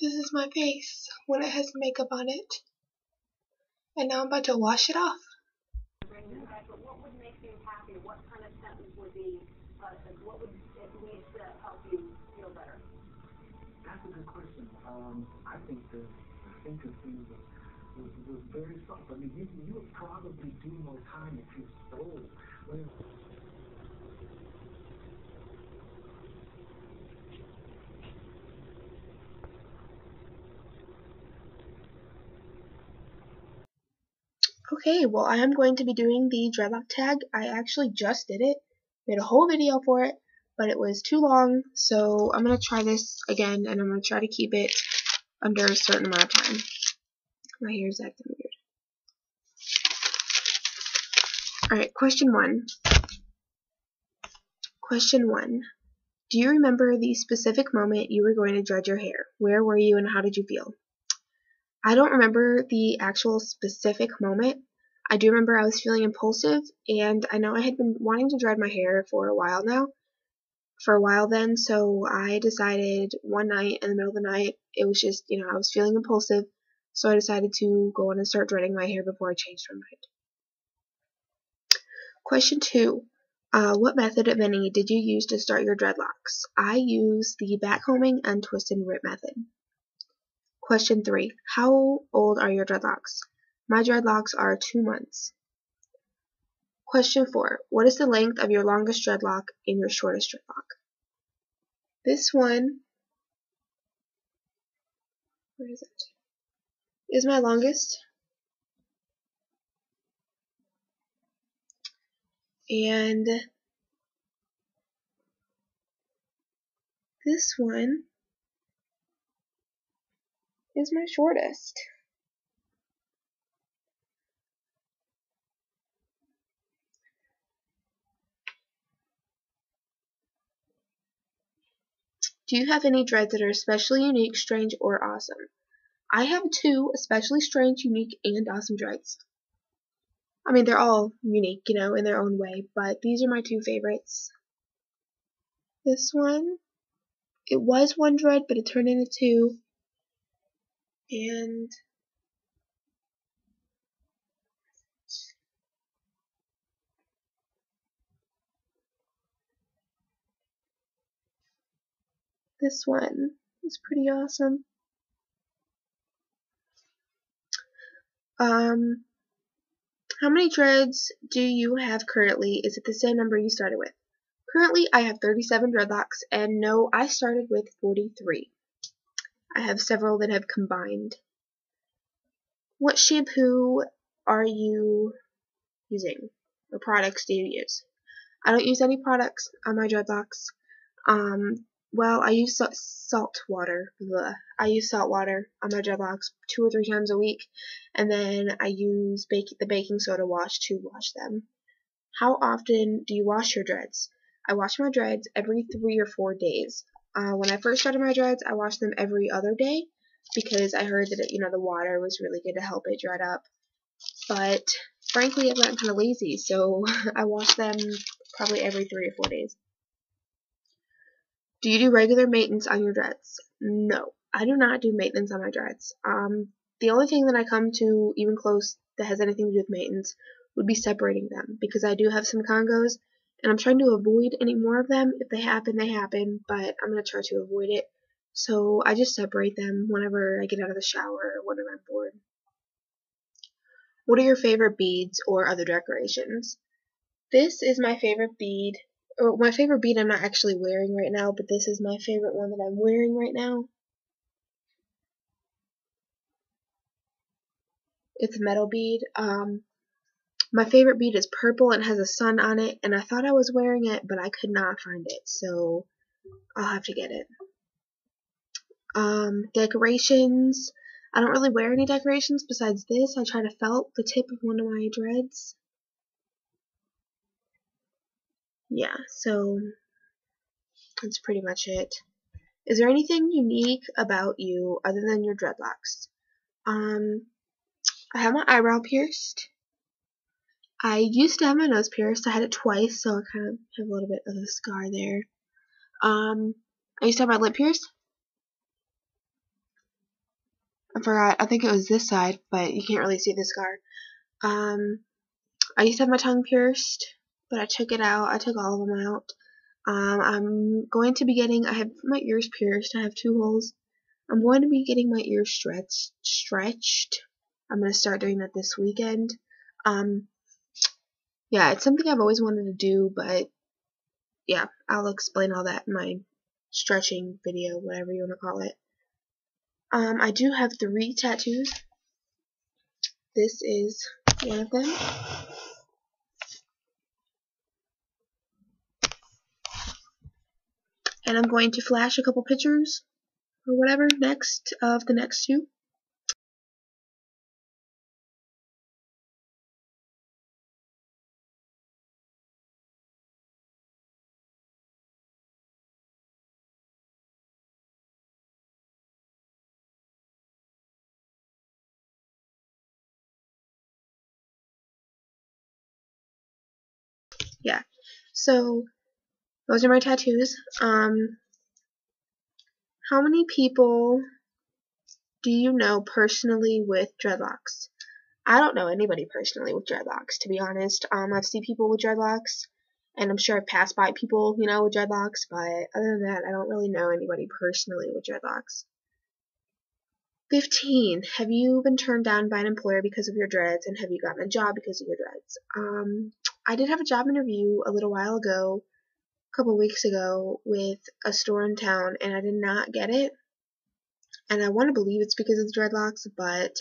This is my face when it has makeup on it. And now I'm about to wash it off. But what would make you happy? What kind of sentence would be, what would it need to help you feel better? That's a good question. I think the thinker thing was very soft. I mean, you would probably do more time if you stole. Okay, well I am going to be doing the dreadlock tag. I actually just did it, made a whole video for it, but it was too long, so I'm going to try this again, and I'm going to try to keep it under a certain amount of time. My hair's acting weird. Alright, question 1. Question 1. Do you remember the specific moment you were going to dread your hair? Where were you and how did you feel? I don't remember the actual specific moment. I do remember I was feeling impulsive, and I know I had been wanting to dread my hair for a while then, so I decided one night in the middle of the night, it was just, I was feeling impulsive, so I decided to go on and start dreading my hair before I changed my mind. Question 2. What method, if any, did you use to start your dreadlocks? I used the backcombing and twist and rip method. Question 3. How old are your dreadlocks? My dreadlocks are 2 months. Question 4. What is the length of your longest dreadlock and your shortest dreadlock? This one, where is it? Is my longest. And this one is my shortest. Do you have any dreads that are especially unique, strange, or awesome? I have 2 especially strange, unique, and awesome dreads. I mean, they're all unique, in their own way, but these are my 2 favorites. This one, it was 1 dread, but it turned into 2. And this one is pretty awesome. How many dreads do you have currently? Is it the same number you started with? Currently, I have 37 dreadlocks, and no, I started with 43. I have several that have combined. What shampoo are you using? What products do you use? I don't use any products on my dreadlocks. Well, I use salt water. I use salt water on my dreadlocks 2 or 3 times a week, and then I use the baking soda wash to wash them. How often do you wash your dreads? I wash my dreads every 3 or 4 days. When I first started my dreads, I washed them every other day because I heard that the water was really good to help it dread up. But frankly, I've gotten kind of lazy, so I wash them probably every 3 or 4 days. Do you do regular maintenance on your dreads? No, I do not do maintenance on my dreads. The only thing that I come to even close that has anything to do with maintenance would be separating them, because I do have some congos, and I'm trying to avoid any more of them. If they happen, they happen, but I'm going to try to avoid it. So I just separate them whenever I get out of the shower or whenever I'm bored. What are your favorite beads or other decorations? This is my favorite bead. Or my favorite bead I'm not actually wearing right now, but this is my favorite one that I'm wearing right now. It's a metal bead. My favorite bead is purple and has a sun on it, and I thought I was wearing it, but I could not find it, so I'll have to get it. Decorations. I don't really wear any decorations besides this. I try to felt the tip of one of my dreads. Yeah, so that's pretty much it. Is there anything unique about you other than your dreadlocks? I have my eyebrow pierced. I used to have my nose pierced. I had it twice, so I kind of have a little bit of a scar there. I used to have my lip pierced. I forgot. I think it was this side, but you can't really see the scar. I used to have my tongue pierced, but I took it out. I took all of them out. I'm going to be getting, I have my ears pierced. I have 2 holes. I'm going to be getting my ears stretched. I'm going to start doing that this weekend. Yeah, it's something I've always wanted to do, but yeah, I'll explain all that in my stretching video, whatever you want to call it. I do have 3 tattoos. This is one of them. And I'm going to flash a couple pictures or whatever next of the next 2. Yeah. So those are my tattoos. How many people do you know personally with dreadlocks? I don't know anybody personally with dreadlocks, to be honest. I've seen people with dreadlocks, and I'm sure I've passed by people, with dreadlocks, but other than that, I don't really know anybody personally with dreadlocks. 15. Have you been turned down by an employer because of your dreads, and have you gotten a job because of your dreads? I did have a job interview a little while ago, a couple weeks ago, with a store in town, and I did not get it. And I want to believe it's because of the dreadlocks, but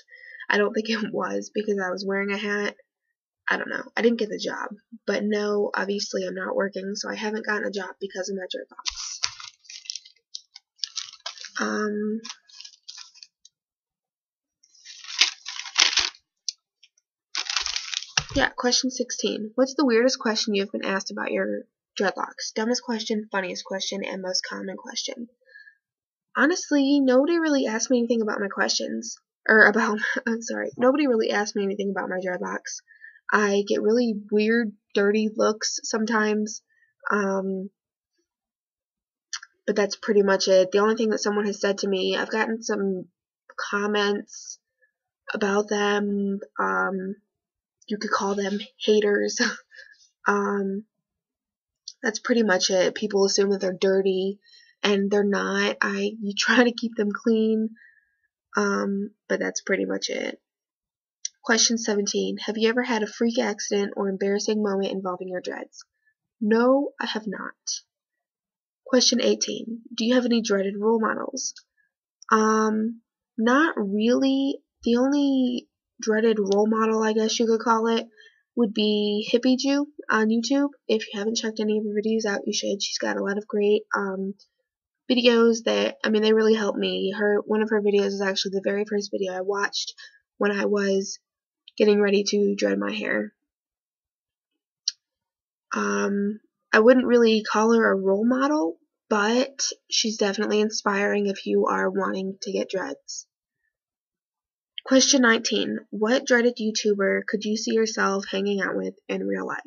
I don't think it was because I was wearing a hat. I don't know. I didn't get the job. But no, obviously I'm not working, so I haven't gotten a job because of my dreadlocks. Yeah, question 16. What's the weirdest question you've been asked about your dreadlocks? Dumbest question, funniest question, and most common question. Honestly, nobody really asked me anything about my questions. Nobody really asked me anything about my dreadlocks. I get really weird, dirty looks sometimes. But that's pretty much it. The only thing that someone has said to me, I've gotten some comments about them. You could call them haters. That's pretty much it. People assume that they're dirty, and they're not. You try to keep them clean, but that's pretty much it. Question 17. Have you ever had a freak accident or embarrassing moment involving your dreads? No, I have not. Question 18. Do you have any dreaded role models? Not really. The only dreaded role model, I guess you could call it, would be Hippie Jew on YouTube. If you haven't checked any of her videos out, you should. She's got a lot of great videos that, they really help me. One of her videos is actually the very first video I watched when I was getting ready to dread my hair. I wouldn't really call her a role model, but she's definitely inspiring if you are wanting to get dreads. Question 19. What dreaded YouTuber could you see yourself hanging out with in real life?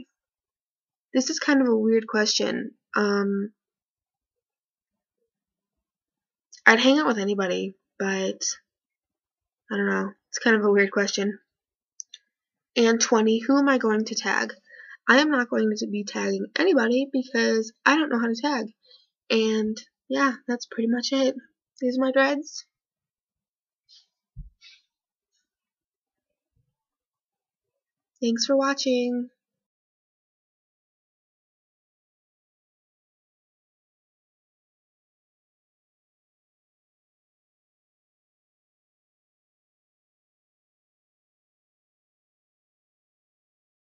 This is kind of a weird question. I'd hang out with anybody, but I don't know. It's kind of a weird question. And 20. Who am I going to tag? I am not going to be tagging anybody because I don't know how to tag. And yeah, that's pretty much it. These are my dreads. Thanks for watching.